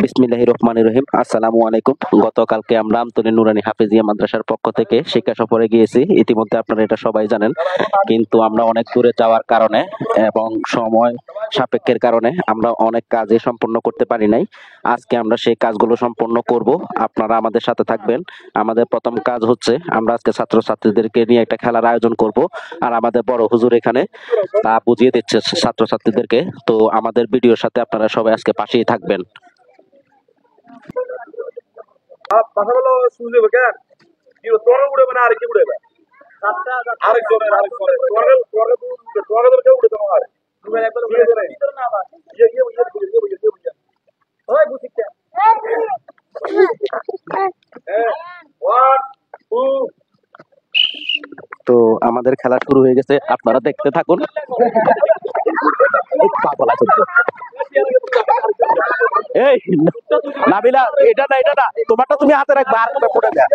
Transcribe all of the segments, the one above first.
বিসমিল্লাহির রহমানির রহিম। আসসালামু আলাইকুম। গতকালকে আমরা আমতলী নুরানী হাফেজিয়া মাদ্রাসার পক্ষ থেকে শিক্ষা সফরে গিয়েছি। ইতিমধ্যে আপনারা এটা সবাই জানেন, কিন্তু আমরা অনেক দূরে যাওয়ার কারণে এবং সময় সাপেক্ষের কারণে আমরা অনেক কাজে সম্পন্ন করতে পারি নাই। আজকে আমরা সেই কাজগুলো সম্পন্ন করব, আপনারা আমাদের সাথে থাকবেন। আমাদের প্রথম কাজ হচ্ছে আমরা আজকে ছাত্রছাত্রীদেরকে নিয়ে একটা খেলার আয়োজন করব, আর আমাদের বড় হুজুর এখানে তা বুঝিয়ে দিচ্ছে ছাত্রছাত্রীদেরকে। তো আমাদের ভিডিওর সাথে আপনারা সবাই আজকে পাশেই থাকবেন। তো আমাদের খেলা শুরু হয়ে গেছে, আপনারা দেখতে থাকুন। এই নাবিলা, এটা না এটা না, তোমারটা তুমি হাতে রাখবা, আর পড়ে যায়।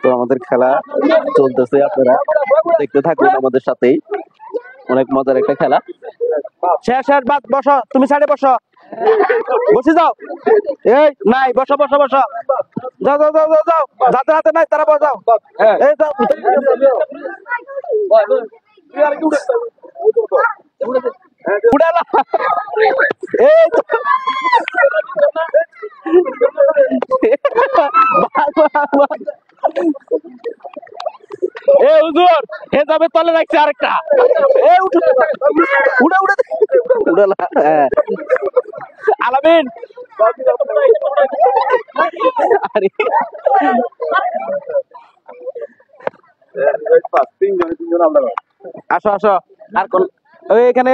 তো আমাদের খেলা চলতেছে, আপনারা দেখতে থাকুন আমাদের সাথেই। অনেক মজার একটা খেলা। শেষ বাদ, বসো, তুমি সাইডে বসো, বসে যাও। এই নাই, বসো বসো বসো, যাও যাও যাও যাও যাও, যাদের হাতে নাই তারা বসাও। এই যাও, উড়ালা। এই তো। এ হুজুর, এ যাবে তলে রাখছে আরেকটা। এ উঠে উড়ে উড়ে উড়ালা। হ্যাঁ আলামিন, আরে আসো আসো, আর কোন ওই এখানে